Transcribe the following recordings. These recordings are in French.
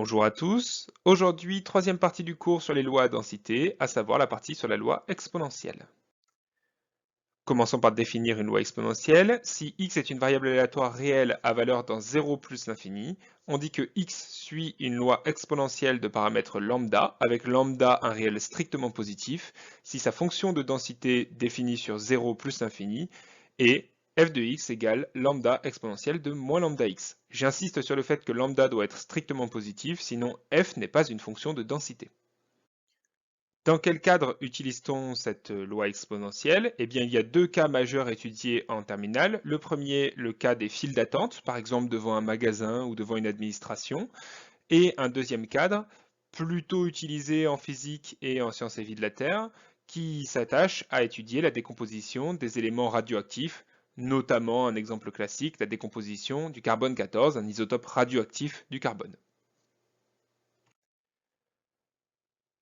Bonjour à tous. Aujourd'hui, troisième partie du cours sur les lois à densité, à savoir la partie sur la loi exponentielle. Commençons par définir une loi exponentielle. Si x est une variable aléatoire réelle à valeur dans 0 plus l'infini, on dit que x suit une loi exponentielle de paramètre lambda, avec lambda un réel strictement positif, si sa fonction de densité définie sur 0 plus l'infini est f de x égale lambda exponentielle de moins lambda x. J'insiste sur le fait que lambda doit être strictement positif, sinon f n'est pas une fonction de densité. Dans quel cadre utilise-t-on cette loi exponentielle? Eh bien, il y a deux cas majeurs étudiés en terminale. Le premier, le cas des files d'attente, par exemple devant un magasin ou devant une administration. Et un deuxième cadre, plutôt utilisé en physique et en sciences et vie de la Terre, qui s'attache à étudier la décomposition des éléments radioactifs, notamment un exemple classique, la décomposition du carbone 14, un isotope radioactif du carbone.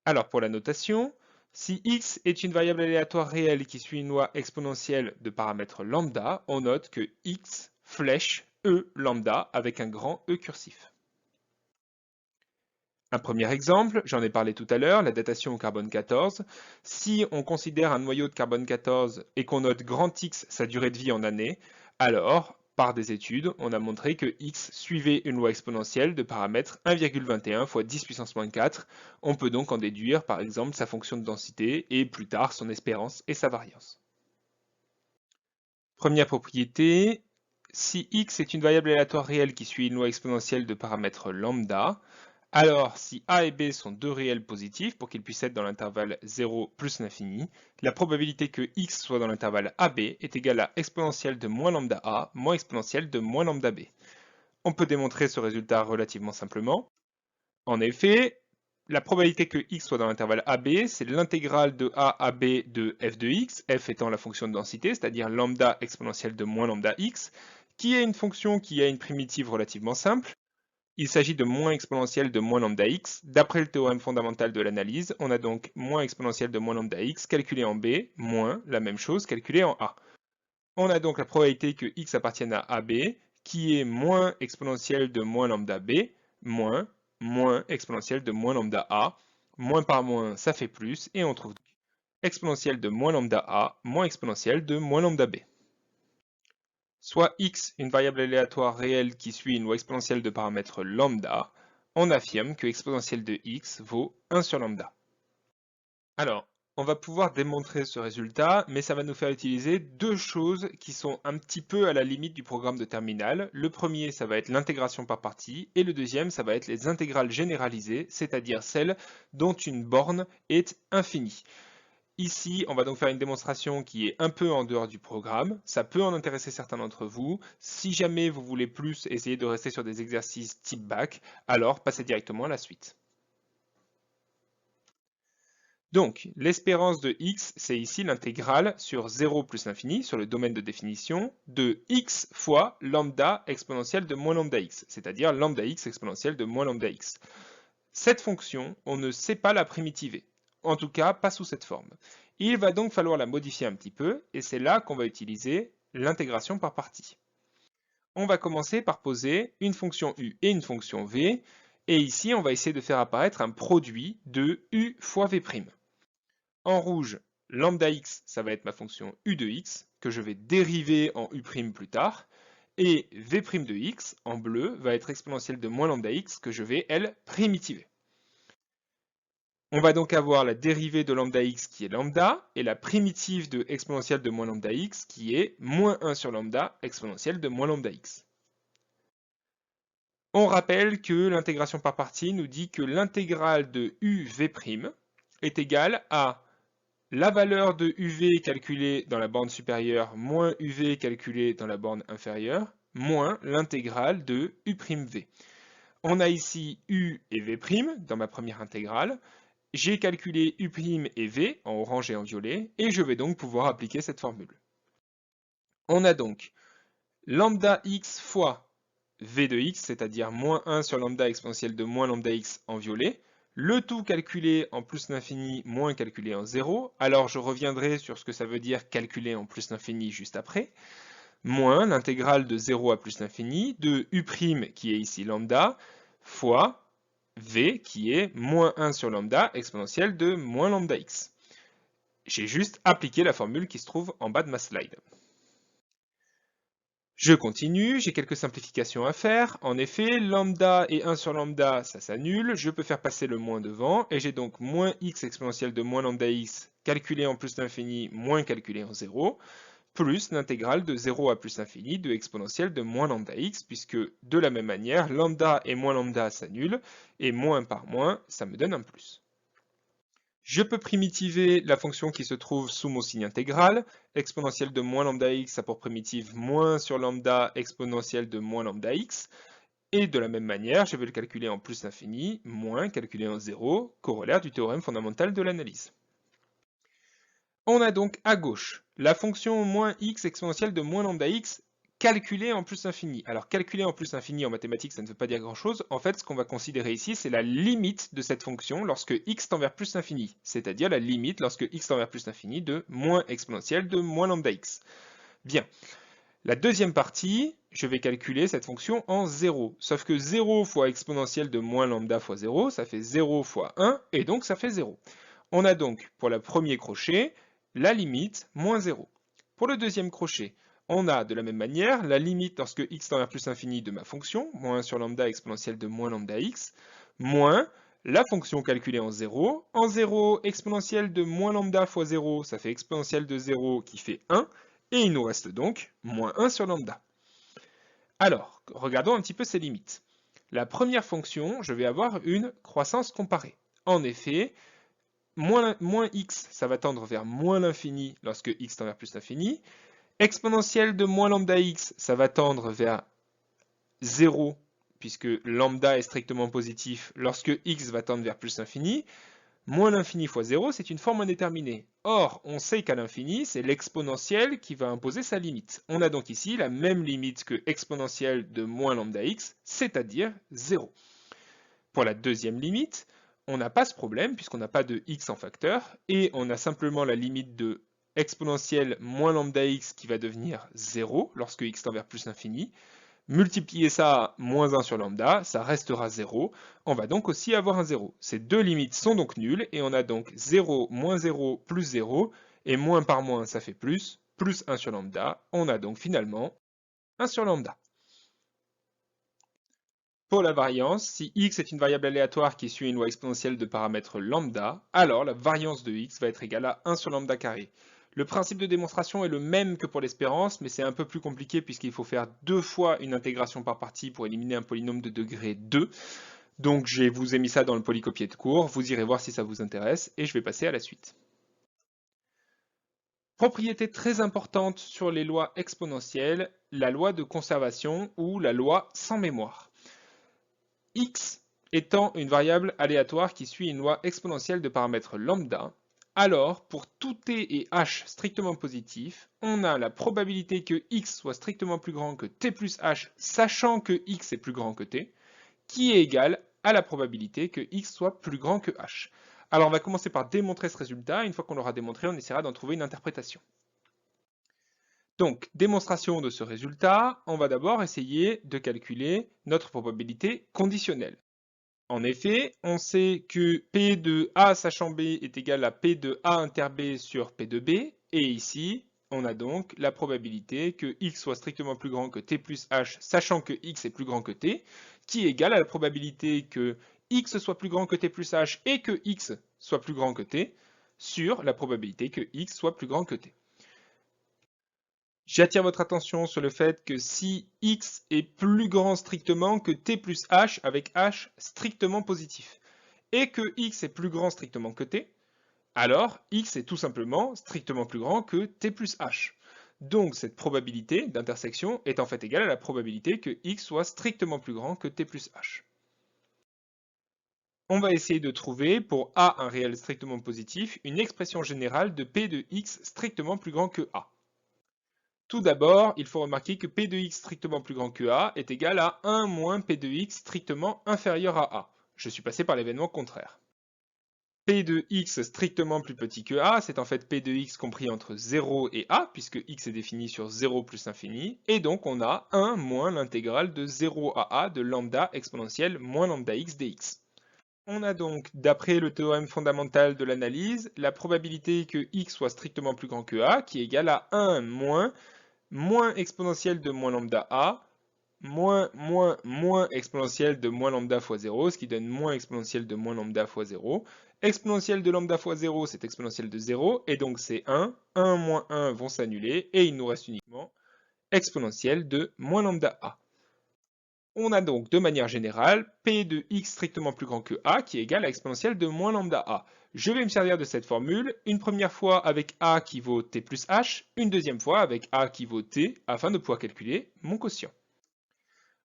Alors pour la notation, si x est une variable aléatoire réelle qui suit une loi exponentielle de paramètre lambda, on note que x flèche e lambda avec un grand E cursif. Un premier exemple, j'en ai parlé tout à l'heure, la datation au carbone 14. Si on considère un noyau de carbone 14 et qu'on note grand X sa durée de vie en années, alors, par des études, on a montré que X suivait une loi exponentielle de paramètre 1,21 fois 10 puissance moins 4. On peut donc en déduire, par exemple, sa fonction de densité et plus tard son espérance et sa variance. Première propriété, si X est une variable aléatoire réelle qui suit une loi exponentielle de paramètre lambda, alors, si A et B sont deux réels positifs pour qu'ils puissent être dans l'intervalle 0 plus l'infini, la probabilité que x soit dans l'intervalle AB est égale à exponentielle de moins lambda A moins exponentielle de moins lambda B. On peut démontrer ce résultat relativement simplement. En effet, la probabilité que x soit dans l'intervalle AB, c'est l'intégrale de A à B de f de x, f étant la fonction de densité, c'est-à-dire lambda exponentielle de moins lambda x, qui est une fonction qui a une primitive relativement simple. Il s'agit de moins exponentielle de moins lambda x. D'après le théorème fondamental de l'analyse, on a donc moins exponentielle de moins lambda x calculé en b, moins la même chose calculée en a. On a donc la probabilité que x appartienne à AB, qui est moins exponentielle de moins lambda b, moins exponentielle de moins lambda a. Moins par moins, ça fait plus, et on trouve exponentielle de moins lambda a, moins exponentielle de moins lambda b. Soit x, une variable aléatoire réelle qui suit une loi exponentielle de paramètre lambda, on affirme que exponentielle de x vaut 1 sur lambda. Alors, on va pouvoir démontrer ce résultat, mais ça va nous faire utiliser deux choses qui sont un petit peu à la limite du programme de terminale. Le premier, ça va être l'intégration par partie, et le deuxième, ça va être les intégrales généralisées, c'est-à-dire celles dont une borne est infinie. Ici, on va donc faire une démonstration qui est un peu en dehors du programme. Ça peut en intéresser certains d'entre vous. Si jamais vous voulez plus essayer de rester sur des exercices type bac, alors passez directement à la suite. Donc, l'espérance de x, c'est ici l'intégrale sur 0 plus l'infini, sur le domaine de définition, de x fois lambda exponentielle de moins lambda x, c'est-à-dire lambda x exponentielle de moins lambda x. Cette fonction, on ne sait pas la primitiver. En tout cas, pas sous cette forme. Il va donc falloir la modifier un petit peu, et c'est là qu'on va utiliser l'intégration par partie. On va commencer par poser une fonction u et une fonction v, et ici on va essayer de faire apparaître un produit de u fois v'. En rouge, lambda x, ça va être ma fonction u de x, que je vais dériver en u' plus tard, et v' de x, en bleu, va être exponentielle de moins lambda x, que je vais, elle, primitiver. On va donc avoir la dérivée de lambda x qui est lambda, et la primitive de exponentielle de moins lambda x qui est moins 1 sur lambda exponentielle de moins lambda x. On rappelle que l'intégration par partie nous dit que l'intégrale de uv' est égale à la valeur de uv calculée dans la borne supérieure moins uv calculée dans la borne inférieure, moins l'intégrale de u'v. On a ici u et v' dans ma première intégrale. J'ai calculé U' et V en orange et en violet, et je vais donc pouvoir appliquer cette formule. On a donc lambda x fois V de x, c'est-à-dire moins 1 sur lambda exponentielle de moins lambda x en violet, le tout calculé en plus l'infini moins calculé en 0, alors je reviendrai sur ce que ça veut dire calculer en plus l'infini juste après, moins l'intégrale de 0 à plus l'infini de U' qui est ici lambda, fois v qui est moins 1 sur lambda exponentielle de moins lambda x. J'ai juste appliqué la formule qui se trouve en bas de ma slide. Je continue, j'ai quelques simplifications à faire. En effet, lambda et 1 sur lambda, ça s'annule. Je peux faire passer le moins devant et j'ai donc moins x exponentielle de moins lambda x calculé en plus l'infini moins calculé en 0, plus l'intégrale de 0 à plus l'infini de exponentielle de moins lambda x, puisque de la même manière, lambda et moins lambda s'annulent, et moins par moins, ça me donne un plus. Je peux primitiver la fonction qui se trouve sous mon signe intégral. Exponentielle de moins lambda x a pour primitive moins sur lambda exponentielle de moins lambda x. Et de la même manière, je vais le calculer en plus l'infini, moins calculé en 0, corollaire du théorème fondamental de l'analyse. On a donc à gauche la fonction moins x exponentielle de moins lambda x calculée en plus infini. Alors calculer en plus infini en mathématiques, ça ne veut pas dire grand-chose. En fait, ce qu'on va considérer ici, c'est la limite de cette fonction lorsque x tend vers plus l'infini, c'est-à-dire la limite lorsque x tend vers plus l'infini de moins exponentielle de moins lambda x. Bien. La deuxième partie, je vais calculer cette fonction en 0. Sauf que 0 fois exponentielle de moins lambda fois 0, ça fait 0 fois 1, et donc ça fait 0. On a donc, pour le premier crochet, la limite moins 0. Pour le deuxième crochet, on a de la même manière la limite lorsque x tend vers plus l'infini de ma fonction, moins 1 sur lambda exponentielle de moins lambda x, moins la fonction calculée en 0. En 0, exponentielle de moins lambda fois 0, ça fait exponentielle de 0 qui fait 1, et il nous reste donc moins 1 sur lambda. Alors, regardons un petit peu ces limites. La première fonction, je vais avoir une croissance comparée. En effet, moins x, ça va tendre vers moins l'infini lorsque x tend vers plus l'infini. Exponentielle de moins lambda x, ça va tendre vers 0, puisque lambda est strictement positif lorsque x va tendre vers plus l'infini. Moins l'infini fois 0, c'est une forme indéterminée. Or, on sait qu'à l'infini, c'est l'exponentielle qui va imposer sa limite. On a donc ici la même limite que exponentielle de moins lambda x, c'est-à-dire 0. Pour la deuxième limite, on n'a pas ce problème puisqu'on n'a pas de x en facteur, et on a simplement la limite de exponentielle moins lambda x qui va devenir 0 lorsque x tend vers plus l'infini. Multiplier ça à moins 1 sur lambda, ça restera 0. On va donc aussi avoir un 0. Ces deux limites sont donc nulles et on a donc 0, moins 0, plus 0. Et moins par moins, ça fait plus 1 sur lambda. On a donc finalement 1 sur lambda. Pour la variance, si x est une variable aléatoire qui suit une loi exponentielle de paramètre lambda, alors la variance de x va être égale à 1 sur lambda carré. Le principe de démonstration est le même que pour l'espérance, mais c'est un peu plus compliqué puisqu'il faut faire 2 fois une intégration par partie pour éliminer un polynôme de degré 2. Donc je vous ai mis ça dans le polycopier de cours, vous irez voir si ça vous intéresse, et je vais passer à la suite. Propriété très importante sur les lois exponentielles, la loi de conservation ou la loi sans mémoire. X étant une variable aléatoire qui suit une loi exponentielle de paramètre lambda, alors pour tout t et h strictement positifs, on a la probabilité que x soit strictement plus grand que t plus h, sachant que x est plus grand que t, qui est égale à la probabilité que x soit plus grand que h. Alors on va commencer par démontrer ce résultat, une fois qu'on l'aura démontré, on essaiera d'en trouver une interprétation. Donc, démonstration de ce résultat, on va d'abord essayer de calculer notre probabilité conditionnelle. En effet, on sait que P de A sachant B est égal à P de A inter B sur P de B, et ici, on a donc la probabilité que x soit strictement plus grand que t plus h, sachant que x est plus grand que t, qui est égale à la probabilité que x soit plus grand que t plus h et que x soit plus grand que t, sur la probabilité que x soit plus grand que t. J'attire votre attention sur le fait que si x est plus grand strictement que t plus h avec h strictement positif, et que x est plus grand strictement que t, alors x est tout simplement strictement plus grand que t plus h. Donc cette probabilité d'intersection est en fait égale à la probabilité que x soit strictement plus grand que t plus h. On va essayer de trouver, pour a un réel strictement positif, une expression générale de p de x strictement plus grand que a. Tout d'abord, il faut remarquer que p de x strictement plus grand que a est égal à 1 moins p de x strictement inférieur à a. Je suis passé par l'événement contraire. P de x strictement plus petit que a, c'est en fait p de x compris entre 0 et a, puisque x est défini sur 0 plus infini, et donc on a 1 moins l'intégrale de 0 à a de lambda exponentielle moins lambda x dx. On a donc, d'après le théorème fondamental de l'analyse, la probabilité que x soit strictement plus grand que a, qui est égale à 1 moins exponentielle de moins lambda a, moins exponentielle de moins lambda fois 0, ce qui donne moins exponentielle de moins lambda fois 0. Exponentielle de lambda fois 0, c'est exponentielle de 0, et donc c'est 1. 1 moins 1 vont s'annuler, et il nous reste uniquement exponentielle de moins lambda a. On a donc de manière générale P de x strictement plus grand que a qui est égal à exponentielle de moins lambda a. Je vais me servir de cette formule une première fois avec a qui vaut t plus h, une deuxième fois avec a qui vaut t afin de pouvoir calculer mon quotient.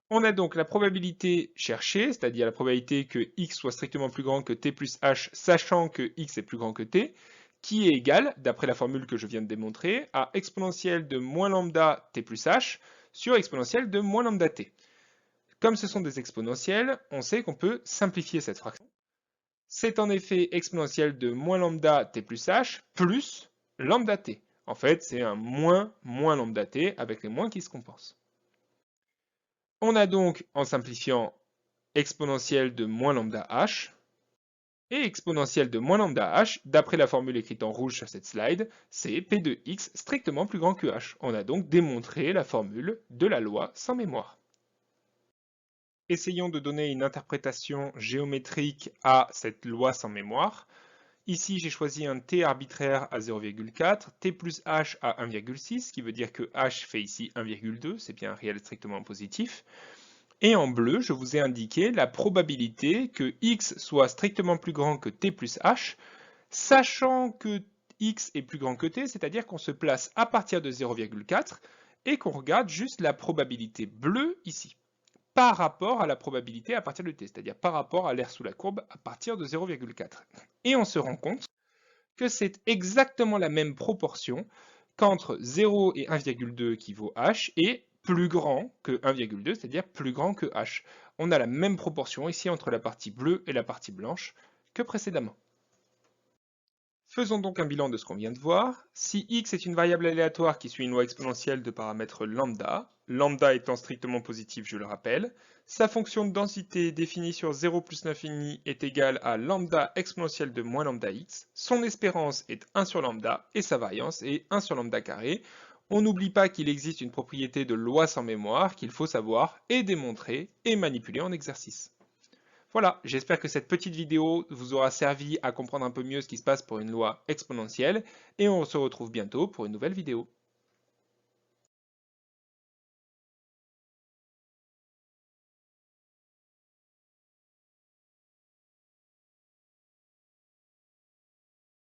On a donc la probabilité cherchée, c'est-à-dire la probabilité que x soit strictement plus grand que t plus h, sachant que x est plus grand que t, qui est égale, d'après la formule que je viens de démontrer, à exponentielle de moins lambda t plus h sur exponentielle de moins lambda t. Comme ce sont des exponentielles, on sait qu'on peut simplifier cette fraction. C'est en effet exponentielle de moins lambda t plus h plus lambda t. En fait, c'est un moins lambda t avec les moins qui se compensent. On a donc, en simplifiant, exponentielle de moins lambda h et exponentielle de moins lambda h, d'après la formule écrite en rouge sur cette slide, c'est p de x strictement plus grand que h. On a donc démontré la formule de la loi sans mémoire. Essayons de donner une interprétation géométrique à cette loi sans mémoire. Ici, j'ai choisi un t arbitraire à 0,4, t plus h à 1,6, qui veut dire que h fait ici 1,2, c'est bien un réel strictement positif. Et en bleu, je vous ai indiqué la probabilité que x soit strictement plus grand que t plus h, sachant que x est plus grand que t, c'est-à-dire qu'on se place à partir de 0,4 et qu'on regarde juste la probabilité bleue ici, par rapport à la probabilité à partir de t, c'est-à-dire par rapport à l'aire sous la courbe à partir de 0,4. Et on se rend compte que c'est exactement la même proportion qu'entre 0 et 1,2 qui vaut h et plus grand que 1,2, c'est-à-dire plus grand que h. On a la même proportion ici entre la partie bleue et la partie blanche que précédemment. Faisons donc un bilan de ce qu'on vient de voir. Si x est une variable aléatoire qui suit une loi exponentielle de paramètre lambda, lambda étant strictement positif, je le rappelle, sa fonction de densité définie sur 0 plus l'infini est égale à lambda exponentielle de moins lambda x, son espérance est 1 sur lambda et sa variance est 1 sur lambda carré. On n'oublie pas qu'il existe une propriété de loi sans mémoire qu'il faut savoir et démontrer et manipuler en exercice. Voilà, j'espère que cette petite vidéo vous aura servi à comprendre un peu mieux ce qui se passe pour une loi exponentielle et on se retrouve bientôt pour une nouvelle vidéo.